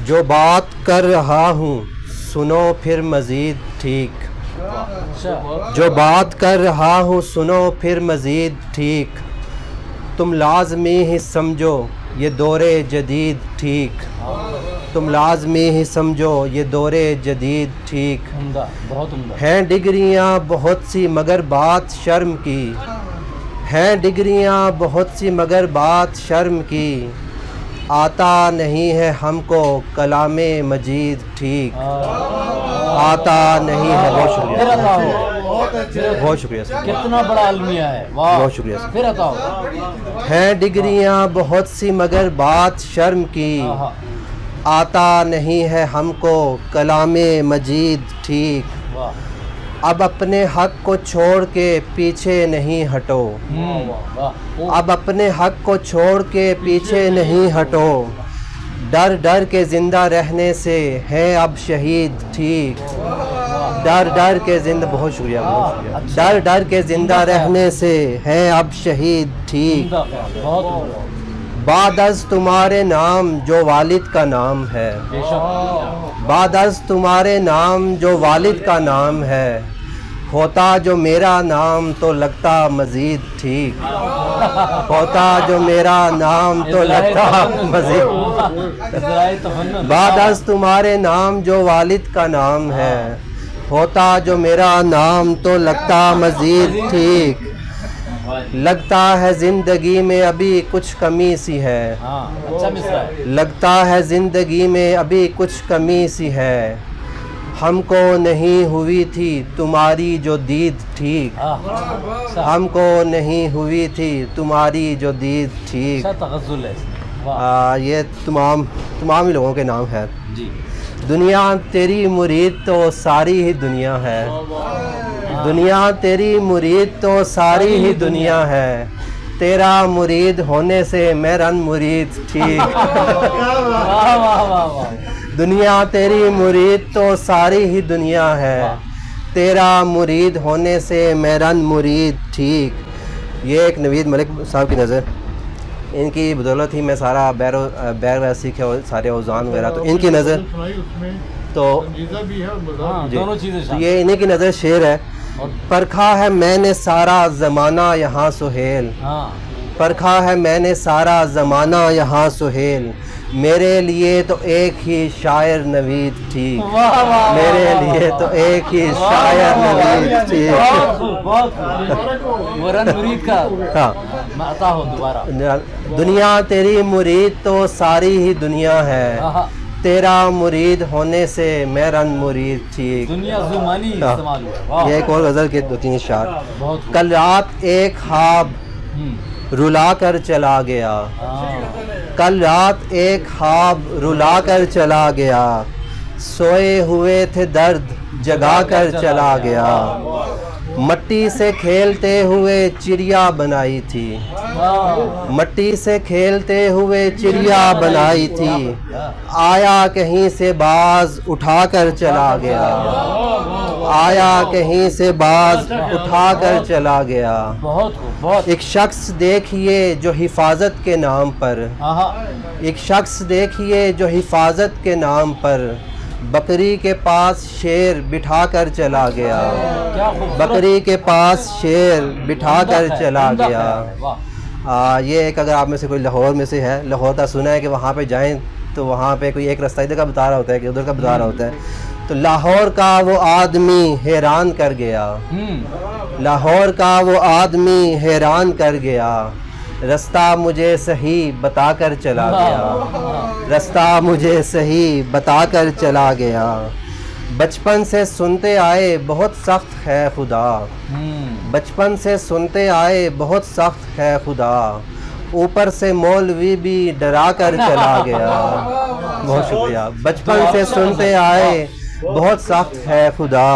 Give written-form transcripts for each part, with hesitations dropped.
جو بات کر رہا ہوں سنو پھر مزید ٹھیک، جو بات کر رہا ہوں سنو پھر مزید ٹھیک، تم لازمی ہی سمجھو یہ دور جدید ٹھیک، تم لازمی ہی سمجھو یہ دور جدید ٹھیک، بہت عمدہ ہیں ڈگریاں بہت سی مگر بات شرم کی، ہیں ڈگریاں بہت سی مگر بات شرم کی، آتا نہیں ہے ہم کو کلام مجید ٹھیک، آتا نہیں ہے۔ بہت شکریہ، بہت شکریہ سر، کتنا بڑا المیہ ہے، واہ بہت شکریہ سر۔ پھر عطا ہو۔ ہیں ڈگریاں بہت سی مگر بات شرم کی، آتا نہیں ہے ہم کو کلام مجید ٹھیک، واہ اب اپنے حق کو چھوڑ کے پیچھے نہیں ہٹو، اب اپنے حق کو چھوڑ کے پیچھے نہیں ہٹو، ڈر ڈر کے زندہ رہنے سے ہے اب شہید ٹھیک، ڈر ڈر کے زندہ، بہت شکریہ، بہت شکریہ، ڈر ڈر کے زندہ رہنے سے ہے اب شہید ٹھیک، بہت بعد از تمہارے نام جو والد کا نام ہے، بے شک بعد از تمہارے نام جو والد کا نام ہے، ہوتا جو میرا نام تو لگتا مزید ٹھیک، ہوتا جو میرا نام تو لگتا مزید، بعد از تمہارے نام جو والد کا نام ہے، ہوتا جو میرا نام تو لگتا مزید ٹھیک، لگتا ہے زندگی میں ابھی کچھ کمی سی ہے، ہاں اچھا مصرع ہے، لگتا ہے زندگی میں ابھی کچھ کمی سی ہے، ہم کو نہیں ہوئی تھی تمہاری جو دید ٹھیک، ہم کو نہیں ہوئی تھی تمہاری جو دید ٹھیک، اچھا تغزل ہے اس میں، واہ یہ تمام ہی لوگوں کے نام ہے۔ جی دنیا تیری مرید تو ساری ہی دنیا ہے، دنیا تیری مرید تو ساری ہی دنیا ہے، تیرا مرید ہونے سے میں رن مرید ٹھیک، واہ واہ واہ واہ دنیا تیری مرید تو ساری ہی دنیا ہے، تیرا مرید ہونے سے میں رن مرید ٹھیک۔ یہ ایک نوید ملک صاحب کی نظر، ان کی بدولت ہی میں سارا بیر سیکھے اور سارے اوزان وغیرہ، تو ان کی نظر تو ہاں دونوں چیزیں تو یہ انہیں کی نظر شعر ہے۔ پرکھا ہے میں نے سارا زمانہ یہاں سہیل، ہاں پرکھا ہے میں نے سارا زمانہ یہاں سہیل، میرے لیے تو ایک ہی شاعر نوید ٹھیک، واہ واہ میرے لیے تو ایک ہی شاعر نوید ٹھیک۔ بہت خوب بہت خوب، وہ رن مرید کا ہاں، عطا ہو دوبارہ، دنیا تیری مرید تو ساری ہی دنیا ہے، آہا، تیرا مرید ہونے سے میں رن مرید ٹھیک۔ دنیا زمانی استعمال ہوا، واہ یہ ایک اور غزل کے دو تین اشعار۔ بہت خوب، کل رات ایک خواب رلا کر چلا گیا، ہاں کل رات ایک خواب رلا کر چلا گیا، سوئے ہوئے تھے درد جگا کر چلا گیا، مٹی سے کھیلتے ہوئے چڑیا بنائی تھی، مٹی سے کھیلتے ہوئے چڑیا بنائی تھی، آیا کہیں سے باز اٹھا کر چلا گیا، آیا کہیں سے باز اٹھا کر چلا گیا، بہت خوب بہت، ایک شخص دیکھیے جو حفاظت کے نام پر، آہا ایک شخص دیکھیے جو حفاظت کے نام پر بکری کے پاس شیر بٹھا کر چلا گیا، کیا خوب، بکری کے پاس شیر بٹھا کر چلا گیا۔ یہ ایک اگر آپ میں سے کوئی لاہور میں سے ہے، لاہور کا سنا ہے کہ وہاں پہ جائیں تو وہاں پہ کوئی ایک رستہ ادھر کا بتا رہا ہوتا ہے کہ ادھر کا بتا رہا ہوتا ہے، تو لاہور کا وہ آدمی حیران کر گیا، لاہور کا وہ آدمی حیران کر گیا، رستہ مجھے صحیح بتا کر چلا گیا، رستہ مجھے صحیح بتا کر چلا گیا، بچپن سے سنتے آئے بہت سخت ہے خدا، بچپن سے سنتے آئے بہت سخت ہے خدا، اوپر سے مولوی بھی ڈرا کر چلا گیا، بہت شکریہ، بچپن سے سنتے آئے بہت سخت ہے خدا،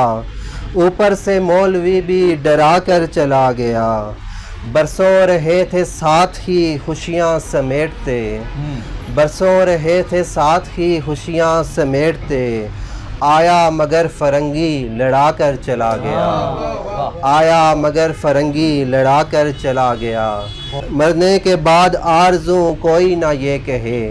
اوپر سے مولوی بھی ڈرا کر چلا گیا، برسوں رہے تھے ساتھ ہی خوشیاں سمیٹتے، برسوں رہے تھے ساتھ ہی خوشیاں سمیٹتے، آیا مگر فرنگی لڑا کر چلا گیا، آیا مگر فرنگی لڑا کر چلا گیا، مرنے کے بعد آرزو کوئی نہ یہ کہے،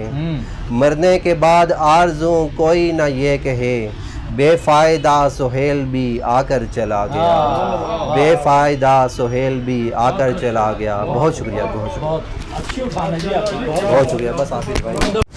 مرنے کے بعد آرزوں کوئی نہ یہ کہے بے فائدہ سہیل بھی آ کر چلا گیا، بے فائدہ سہیل بھی آ کر چلا گیا. بہت شکریہ، بہت شکریہ، بہت اچھی اٹھانے جی آپ کی، بہت شکریہ. بس آصف بھائی.